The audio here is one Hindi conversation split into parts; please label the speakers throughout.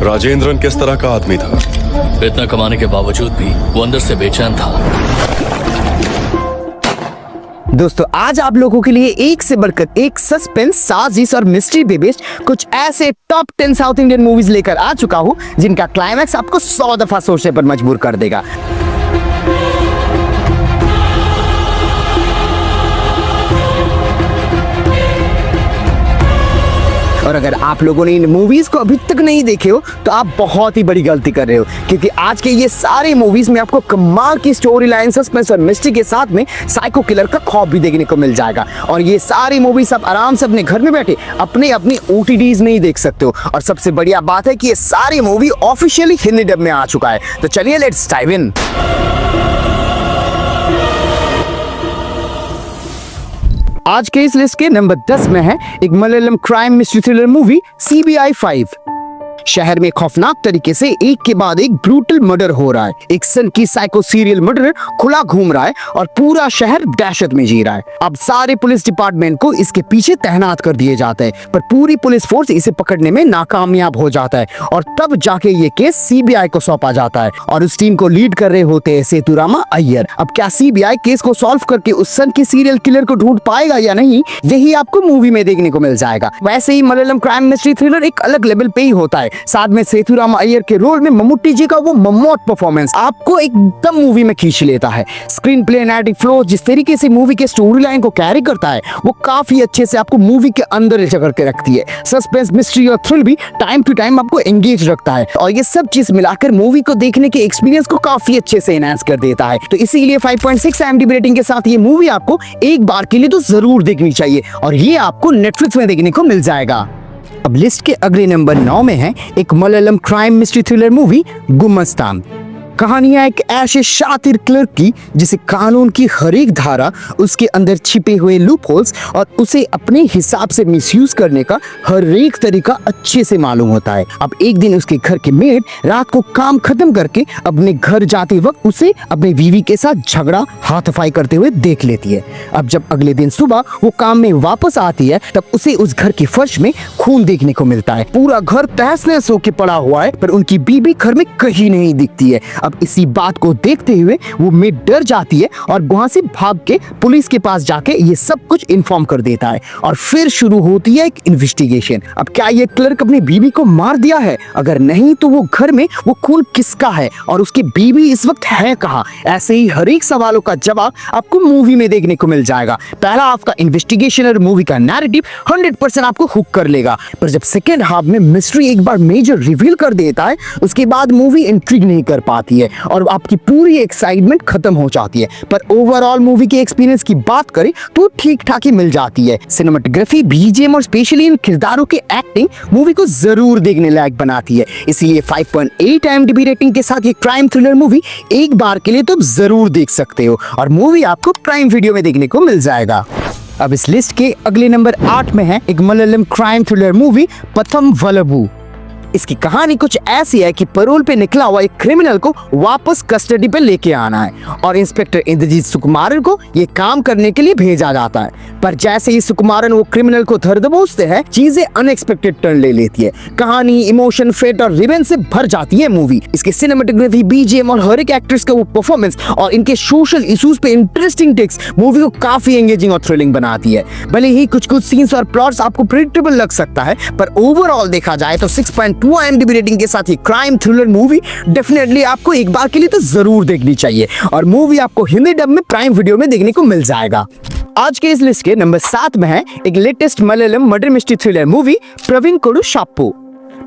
Speaker 1: राजेंद्रन किस तरह का आदमी था?
Speaker 2: इतना कमाने के बावजूद भी वो अंदर से बेचैन था।
Speaker 3: दोस्तों आज आप लोगों के लिए एक से बढ़कर एक सस्पेंस, साजिश और मिस्ट्री पे बेस्ड कुछ ऐसे टॉप 10 साउथ इंडियन मूवीज लेकर आ चुका हूं जिनका क्लाइमैक्स आपको 100 दफा सोचने पर मजबूर कर देगा। और अगर आप लोगों ने इन मूवीज को अभी तक नहीं देखे हो तो आप बहुत ही बड़ी गलती कर रहे हो, क्योंकि आज के ये सारे मूवीज में आपको कमाल की स्टोरी लाइन, सस्पेंस और मिस्ट्री के साथ में साइको किलर का खौफ भी देखने को मिल जाएगा। और ये सारी मूवीज आप आराम से अपने घर में बैठे अपनी OTTs में ही देख सकते हो। और सबसे बढ़िया बात है कि ये सारी मूवी ऑफिशियली हिंदी डब में आ चुका है। तो चलिए लेट्स डाइव इन। आज के इस लिस्ट के नंबर 10 में है एक Malayalam crime mystery thriller movie CBI 5। शहर में खौफनाक तरीके से एक के बाद एक ब्रूटल मर्डर हो रहा है। एक सन की साइको सीरियल मर्डर खुला घूम रहा है और पूरा शहर दहशत में जी रहा है। अब सारे पुलिस डिपार्टमेंट को इसके पीछे तैनात कर दिए जाते हैं, पर पूरी पुलिस फोर्स इसे पकड़ने में नाकामयाब हो जाता है। और तब जाके ये केस CBI को सौंपा जाता है और उस टीम को लीड कर रहे होते हैं सेतुरामा अय्यर। अब क्या CBI केस को सॉल्व करके उस सन की सीरियल किलर को ढूंढ पाएगा या नहीं, यही आपको मूवी में देखने को मिल जाएगा। वैसे ही मलयालम क्राइम मिस्ट्री थ्रिलर एक अलग लेवल पे ही होता है। साथ में सेतुरामा अय्यर के रोल में मम्मूटी जी का वो मम्मौत परफॉर्मेंस आपको एकदम मूवी में खींच लेता है। स्क्रीन प्ले, नैरेटिव फ्लो जिस तरीके से मूवी के स्टोरी लाइन को कैरी करता है वो काफी अच्छे से आपको मूवी के अंदर जकड़ के रखती है। सस्पेंस, मिस्ट्री और थ्रिल भी टाइम टू टाइम आपको एंगेज रखता है और ये सब चीज मिलाकर मूवी को देखने के एक्सपीरियंस को काफी अच्छे से एनहांस कर देता है। तो इसीलिए 5.6 IMDb रेटिंग के साथ ये मूवी आपको एक बार के लिए तो जरूर देखनी चाहिए और ये आपको नेटफ्लिक्स में देखने को मिल जाएगा। अब लिस्ट के अगले नंबर 9 में है एक Malayalam crime mystery thriller movie Gumasthan. कहानियां एक ऐसे शातिर क्लर्क की जिसे कानून की हर एक धारा, उसके अंदर छिपे हुए लूप होल्स और उसे अपने हिसाब से मिसयूज करने का हर एक तरीका अच्छे से मालूम होता है। अब एक दिन उसके घर के मेड रात को काम खत्म करके अपने घर जाते वक्त उसे अपने बीवी के साथ झगड़ा, हाथापाई करते हुए देख लेती है। अब जब अगले दिन सुबह वो काम में वापस आती है तब उसे उस घर के फर्श में खून देखने को मिलता है। पूरा घर तहस नहस होके पड़ा हुआ है, पर उनकी बीवी घर में कहीं नहीं दिखती है। अब इसी बात को देखते हुए वो मेड डर जाती है और वहां से भाग के पुलिस के पास जाके ये सब कुछ इन्फॉर्म कर देता है और फिर शुरू होती है एक इन्वेस्टिगेशन। अब क्या ये क्लर्क अपनी बीवी को मार दिया है? अगर नहीं तो वो घर में वो खून किसका है और उसकी बीवी इस वक्त है कहाँ? ऐसे ही हर एक सवालों का जवाब आपको मूवी में देखने को मिल जाएगा। पहला हाफ का इन्वेस्टिगेशन और मूवी का नैरेटिव 100% आपको हुक कर लेगा, पर जब सेकेंड हाफ में मिस्ट्री एक बार मेजर रिवील कर देता है उसके बाद मूवी इंट्रिग नहीं कर पाती है और आपकी पूरी एक्साइटमेंट खत्म हो जाती है। पर ओवरऑल मूवी के एक्सपीरियंस की बात करें तो ठीक ठाक ही मिल जाती है। सिनेमेटोग्राफी, BGM और स्पेशली इन किरदारों के एक्टिंग मूवी को जरूर देखने लायक बनाती है। इसीलिए 5.8 IMDb रेटिंग के साथ ये क्राइम थ्रिलर मूवी एक बार के लिए तो जरूर देख सकते हो और मूवी आपको प्राइम वीडियो में देखने को मिल जाएगा। अब इस लिस्ट के अगले नंबर 8 में है एक Malayalam crime thriller movie Patham वलबू। इसकी कहानी कुछ ऐसी है कि पैरोल पे निकला हुआ एक क्रिमिनल को वापस कस्टडी पे लेके आना है और इंस्पेक्टर इंद्रजीत सुकुमारन को ये काम करने के लिए भेजा जाता है। पर जैसे ही सुकुमारन वो क्रिमिनल को धर दबोचते हैं चीजें अनएक्सपेक्टेड टर्न ले लेती है। कहानी, इमोशन, फेट और रिवेंज से भर जाती है मूवी। इसके सिनेमेटोग्राफी, BGM और हर एक एक्ट्रेस का वो परफॉर्मेंस और इनके सोशल इश्यूज पे इंटरेस्टिंग टेक्स मूवी को काफी एंगेजिंग और थ्रिलिंग बनाती है। भले ही कुछ सीन्स और प्लॉट्स आपको प्रेडिक्टेबल लग सकता है, पर ओवरऑल देखा जाए तो 6.2 IMDb रेटिंग के साथ ही क्राइम थ्रिलर मूवी डेफिनेटली आपको एक बार के लिए तो जरूर देखनी चाहिए और मूवी आपको हिंदी डब में प्राइम वीडियो में देखने को मिल जाएगा। आज के इस लिस्ट के नंबर 7 में है एक latest Malayalam murder mystery thriller movie Pravinkoodu Shappu.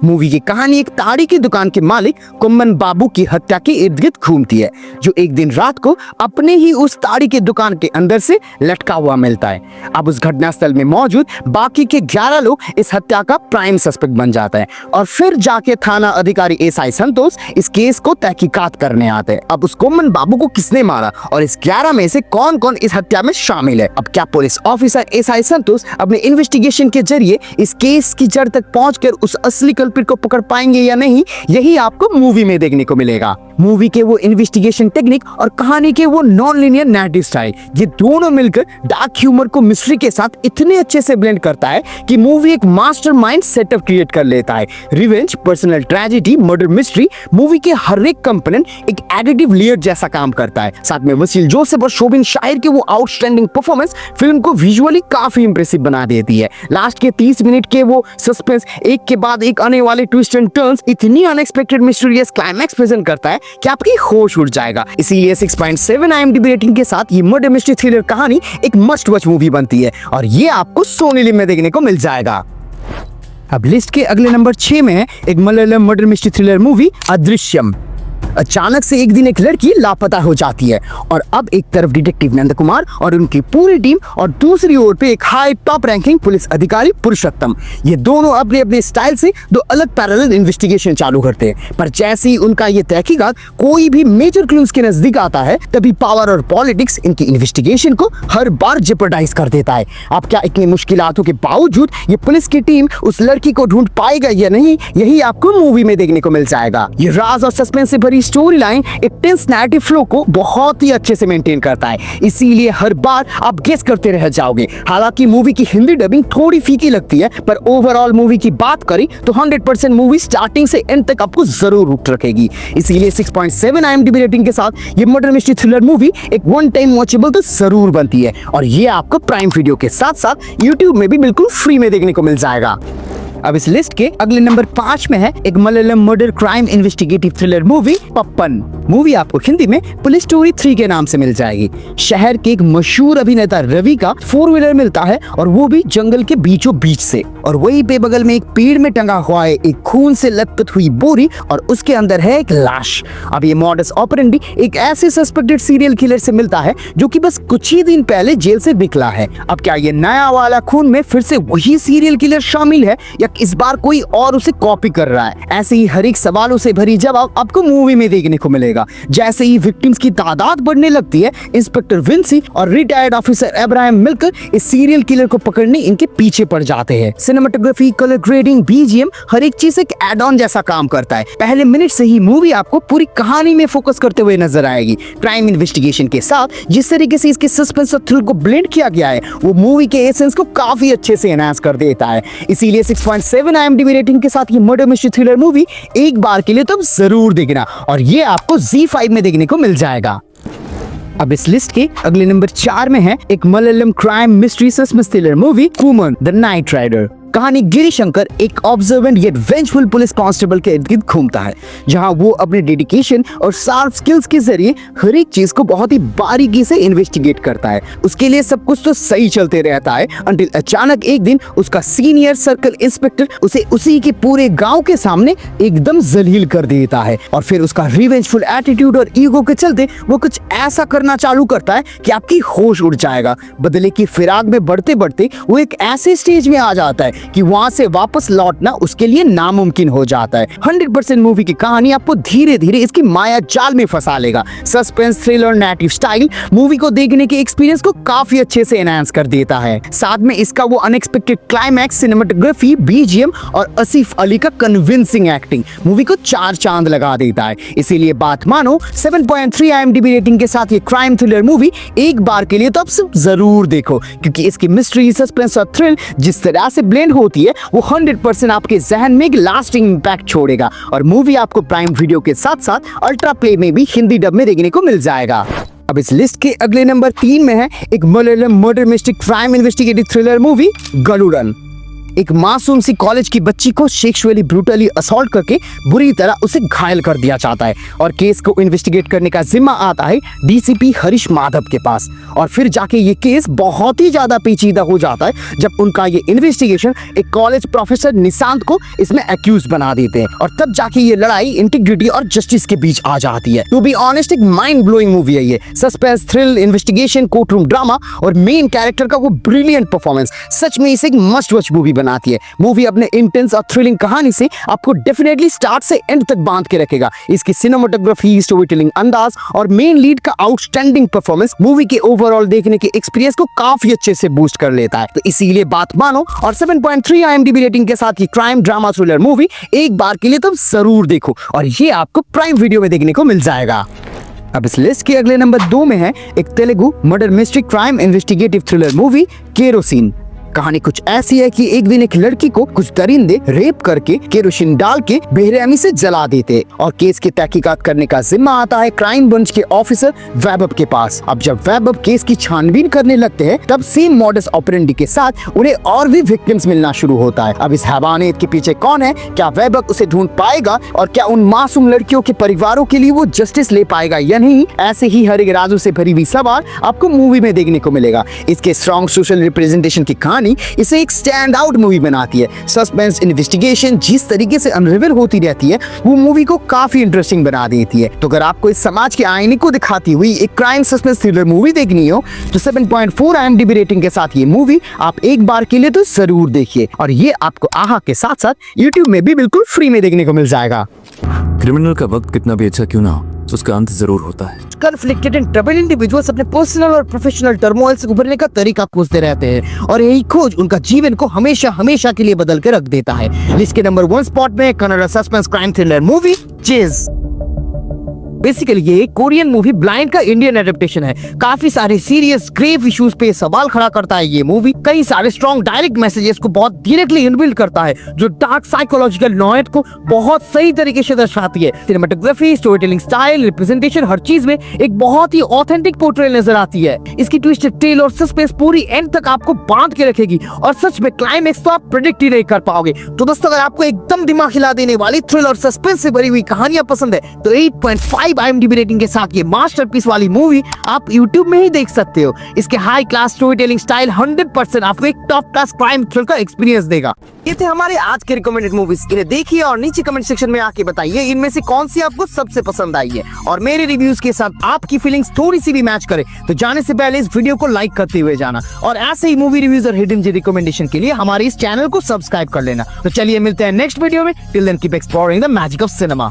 Speaker 3: Movie की कहानी एक ताड़ी की दुकान के मालिक कुम्मन बाबू की हत्या के इर्द गिर्द घूमती है, जो एक दिन रात को अपने ही उस ताड़ी की दुकान के अंदर से लटका हुआ मिलता है। अब उस घटनास्थल में मौजूद बाकी के 11 लोग इस हत्या का प्राइम सस्पेक्ट बन जाता है और फिर जाके थाना अधिकारी SI संतोष इस केस को तहकीकात करने आते हैं। अब उस कुम्मन बाबू को किसने मारा और इस 11 में से कौन कौन इस हत्या में शामिल है? अब क्या पुलिस ऑफिसर SI संतोष अपने इन्वेस्टिगेशन के जरिए इस केस की जड़ तक पहुंचकर उस असली कल्प्रिट को पकड़ पाएंगे या नहीं, यही आपको मूवी में देखने को मिलेगा। मूवी के वो इन्वेस्टिगेशन टेक्निक और कहानी के वो नॉन लीनियर नैरेटिव स्टाइल, ये दोनों मिलकर डार्क ह्यूमर को मिस्ट्री के साथ इतने अच्छे से ब्लेंड करता है कि मूवी एक मास्टरमाइंड सेटअप क्रिएट कर लेता है। Revenge, personal tragedy, murder mystery, movie के हर एक कंपोनेंट एक एडिटिव लेयर जैसा काम करता है। साथ में वसील जोसेफ और शोबिन शाहिर के वो आउटस्टैंडिंग परफॉर्मेंस फिल्म को विजुअली काफी इंप्रेसिव बना देती है। लास्ट के 30 मिनट के वो सस्पेंस, एक के बाद एक आने वाले ट्विस्ट एंड टर्न्स, इतनी अनएक्सपेक्टेड मिस्टीरियस क्लाइमैक्स प्रेजेंट करता है कि आपकी होश उड़ जाएगा। इसीलिए 6.7 IMDb रेटिंग के साथ ये मर्डर मिस्ट्री थ्रिलर कहानी एक मस्ट वॉच मूवी बनती है और ये आपको सोनी लिव में देखने को मिल जाएगा। अब लिस्ट के अगले नंबर 6 में है एक Malayalam murder mystery thriller movie Adrishyam. अचानक से एक दिन एक लड़की लापता हो जाती है और अब एक तरफ डिटेक्टिव नंद कुमार और उनकी पूरी टीम और दूसरी ओर पे एक हाई टॉप रैंकिंग पुलिस अधिकारी पुरुषोत्तम, ये दोनों अपने अपने स्टाइल से दो अलग पैरेलल इन्वेस्टिगेशन चालू करते हैं। पर जैसे ही उनका ये तहकीकात कोई भी मेजर क्लूज के नजदीक आता है तभी पावर और पॉलिटिक्स इनकी इन्वेस्टिगेशन को हर बार जेपरडाइज कर देता है। अब क्या इतनी मुश्किलातों के बावजूद ये पुलिस की टीम उस लड़की को ढूंढ पाएगा या नहीं, यही आपको मूवी में देखने को मिल जाएगा। ये राज और सस्पेंस से भरी स्टोरी लाइन एक टेंस नैरेटिव फ्लो को बहुत ही अच्छे से मेंटेन करता है, इसीलिए हर बार आप गेस करते रह जाओगे। हालांकि मूवी की हिंदी डबिंग थोड़ी फीकी लगती है, पर ओवरऑल मूवी की बात करें तो 100% मूवी स्टार्टिंग से एंड तक आपको जरूर हुक रखेगी। इसीलिए 6.7 IMDb रेटिंग के साथ ये मर्डर मिस्ट्री थ्रिलर मूवी एक वन टाइम वॉचेबल तो जरूर बनती है और ये आपको प्राइम वीडियो के साथ साथ यूट्यूब में भी बिल्कुल फ्री में देखने को मिल जाएगा। अब इस लिस्ट के अगले नंबर 5 में है एक Malayalam murder crime investigative thriller movie Pappan. Movie आपको हिंदी में पुलिस स्टोरी 3 के नाम से मिल जाएगी। शहर के एक मशहूर अभिनेता रवि का 4 व्हीलर मिलता है और वो भी जंगल के बीचों बीच से, और वहीं पे बगल में एक पेड़ में टंगा हुआ है एक खून से लथपथ हुई बोरी और उसके अंदर है एक लाश। अब ये मॉडस ऑपरेंडी एक ऐसे सस्पेक्टेड सीरियल किलर से मिलता है जो कि बस कुछ ही दिन पहले जेल से निकला है। अब क्या ये नया वाला खून में फिर से वही सीरियल किलर शामिल है या इस बार कोई और उसे कॉपी कर रहा है? ऐसे ही हर एक सवालों से भरी जवाब आपको मूवी में देखने को मिलेगा। जैसे ही विक्टिम्स की तादाद बढ़ने लगती है, इंस्पेक्टर विंसी और रिटायर्ड ऑफिसर अब्राहम मिलकर इस सीरियल किलर को पकड़ने इनके पीछे पड़ जाते हैं। सिनेमेटोग्राफी, कलर ग्रेडिंग, बीजीएम, हर एक चीज एक एड ऑन जैसा काम करता है। पहले मिनट से ही मूवी आपको पूरी कहानी में फोकस करते हुए नजर आएगी। क्राइम इन्वेस्टिगेशन के साथ जिस तरीके से इसके सस्पेंस और थ्रिल को ब्लेंड किया गया है वो मूवी के एसेंस को काफी अच्छे से एनहांस कर देता है। इसीलिए 6.7 IMDb रेटिंग के साथ ये मर्डर मिस्ट्री थ्रिलर मूवी एक बार के लिए तो जरूर देखना और ये आपको ZEE5 में देखने को मिल जाएगा। अब इस लिस्ट के अगले नंबर 4 में है एक Malayalam crime mystery suspense thriller movie Kooman the night rider. कहानी गिरी शंकर एक observant yet vengeful police constable के इर्द गिर्द घूमता है, जहां वो अपने डेडिकेशन और शार्प स्किल्स के जरिए हर एक चीज को बहुत ही बारीकी से इन्वेस्टिगेट करता है। उसके लिए सब कुछ तो सही चलते रहता है अंटिल अचानक एक दिन उसका सीनियर सर्कल इंस्पेक्टर उसे उसी के पूरे गांव के सामने एकदम जलील कर देता है और फिर उसका रिवेंजफुल एटीट्यूड और ईगो के चलते वो कुछ ऐसा करना चालू करता है कि आपकी होश उड़ जाएगा। बदले की फिराक में बढ़ते बढ़ते वो एक ऐसे स्टेज में आ जाता है कि वहां से वापस लौटना उसके लिए नामुमकिन हो जाता है। 100% मूवी की कहानी आपको धीरे धीरे इसकी माया जाल में फंसा लेगा। Suspense, thriller, narrative style movie को देखने के एक्सपीरियंस को काफी अच्छे से एनहांस कर देता है। साथ में इसका वो अनएक्सपेक्टेड क्लाइमैक्स, सिनेमेटोग्राफी, बीजीएम और आसिफ अली का कन्विंसिंग एक्टिंग मूवी को 4 चांद लगा देता है। इसीलिए बात मानो 7.3 IMDb रेटिंग के साथ ये क्राइम थ्रिलर मूवी एक बार के लिए तो आप जरूर देखो, क्योंकि इसकी मिस्ट्री, सस्पेंस और थ्रिल जिस तरह से ब्लेंड होती है वो 100% आपके जहन में एक लास्टिंग इंपैक्ट छोड़ेगा और मूवी आपको प्राइम वीडियो के साथ साथ अल्ट्रा प्ले में भी हिंदी डब में देखने को मिल जाएगा। अब इस लिस्ट के अगले नंबर 3 में है एक Malayalam murder mystery crime investigative thriller movie Garudan. एक मासूम सी कॉलेज की बच्ची को सेक्सुअली ब्रूटली असॉल्ट करके बुरी तरह उसे घायल कर दिया जाता है और केस को इन्वेस्टिगेट करने का जिम्मा आता है डीसीपी हरीश माधव के पास। और फिर जाके ये केस बहुत ही ज्यादा पेचीदा हो जाता है जब उनका ये इन्वेस्टिगेशन एक कॉलेज प्रोफेसर निशांत को इसमें एक्यूज बना देते हैं और तब जाके ये लड़ाई इंटीग्रिटी और जस्टिस के बीच आ जाती है। टू बी ऑनेस्ट एक माइंड ब्लोइंग मूवी है ये। Suspense, thrill, investigation, court room drama और मेन कैरेक्टर का वो ब्रिलियंट परफॉर्मेंस, सच में इसे एक मस्ट वॉच मूवी बनाती है। मूवी अपने इंटेंस और थ्रिलिंग कहानी से आपको डेफिनेटली स्टार्ट से एंड तक बांध के रखेगा। इसकी सिनेमेटोग्राफी, स्टोरी टेलिंग अंदाज और मेन लीड का आउटस्टैंडिंग परफॉर्मेंस मूवी के ओवरऑल देखने के एक्सपीरियंस को काफी अच्छे से बूस्ट कर लेता है। तो इसीलिए बात मानो और 7.3 IMDb रेटिंग के साथ ये क्राइम ड्रामा थ्रिलर मूवी एक बार के लिए तुम जरूर देखो और ये आपको प्राइम वीडियो में देखने को मिल जाएगा। अब इस लिस्ट के अगले नंबर 2 में है एक Telugu murder mystery crime investigative thriller movie kerosene. कहानी कुछ ऐसी है कि एक दिन एक लड़की को कुछ दरिंदे रेप करके केरोसिन डाल के बेरहमी से जला देते और केस की तहकीकात करने का जिम्मा आता है क्राइम ब्रांच के ऑफिसर वैभव के पास। अब जब वैभव केस की छानबीन करने लगते हैं तब सेम मॉडस ऑपरेंडी के साथ उन्हें और भी विक्टिम्स मिलना शुरू होता है। अब इस हैवानियत के पीछे कौन है, क्या वैभव उसे ढूंढ पाएगा और क्या उन मासूम लड़कियों के परिवारों के लिए वो जस्टिस ले पाएगा या नहीं, ऐसे ही हर एक राजों से भरी हुई सवाल आपको मूवी में देखने को मिलेगा। इसके स्ट्रॉन्ग सोशल रिप्रेजेंटेशन की कहानी इसे एक स्टैंड आउट मूवी बनाती है। सस्पेंस इन्वेस्टिगेशन जिस तरीके से अनरिवील होती रहती है वो मूवी को काफी इंटरेस्टिंग बना देती है। तो अगर आपको इस समाज के आईने को दिखाती हुई एक क्राइम सस्पेंस थ्रिलर मूवी देखनी हो तो 7.4 IMDb रेटिंग के साथ ये मूवी आप एक बार के लिए तो जरूर देखिए और ये आपको आहा के साथ साथ YouTube में भी बिल्कुल फ्री में देखने को मिल जाएगा।
Speaker 4: क्रिमिनल का वक्त कितना भी अच्छा क्यों ना हो, उसका अंत जरूर होता है।
Speaker 3: कन्फ्लिक्टेड एंड ट्रबल्ड इंडिविजुअल्स अपने पर्सनल और प्रोफेशनल टर्मोइल से उभरने का तरीका खोजते रहते हैं और यही खोज उनका जीवन को हमेशा हमेशा के लिए बदल के रख देता है। लिस्ट के नंबर 1 स्पॉट में Kannada suspense crime thriller movie chase. Basically ये कोरियन मूवी ब्लाइंड का इंडियन एडेप्टेशन है। काफी सारे सीरियस ग्रेव इश्यूज पे सवाल खड़ा करता है ये मूवी। कई सारे स्ट्रॉन्ग डायरेक्ट मैसेजेस को बहुत डायरेक्टली इनबिल्ड करता है जो डार्क साइकोलॉजिकल नॉयत को बहुत सही तरीके से दर्शाती है। Cinematography, story telling style, representation, हर चीज में एक बहुत ही ऑथेंटिक पोर्ट्रेयल नजर आती है। इसकी ट्विस्टेड टेल और सस्पेंस पूरी एंड तक आपको बांध के रखेगी और सच में क्लाइमेक्स तो आप प्रेडिक्ट ही नहीं कर पाओगे। तो दोस्तों अगर आपको एकदम दिमाग हिला देने वाली थ्रिल और सस्पेंस से भरी हुई कहानियां पसंद है तो 8.5 IMDb रेटिंग के साथ ये मास्टरपीस वाली मूवी आप YouTube में ही देख सकते हो। इसके high class story telling style 100% आपको एक टॉप क्लास क्राइम थ्रिल का एक्सपीरियंस देगा। ये थे हमारे आज के रिकमेंडेड मूवीज। इन्हें देखिए और नीचे कमेंट सेक्शन में आके बताइए इनमें से कौन सी आपको सबसे पसंद आई है और मेरे रिव्यूज के साथ आपकी फीलिंग्स थोड़ी सी भी मैच करे तो जाने से पहले इस वीडियो को लाइक करते हुए जाना और ऐसे ही मूवी रिव्यूज और हिडन जेम रिकमेंडेशन के लिए हमारे इस चैनल को सब्सक्राइब कर लेना। तो चलिए मिलते हैं नेक्स्ट वीडियो में। Till then keep exploring the magic of cinema.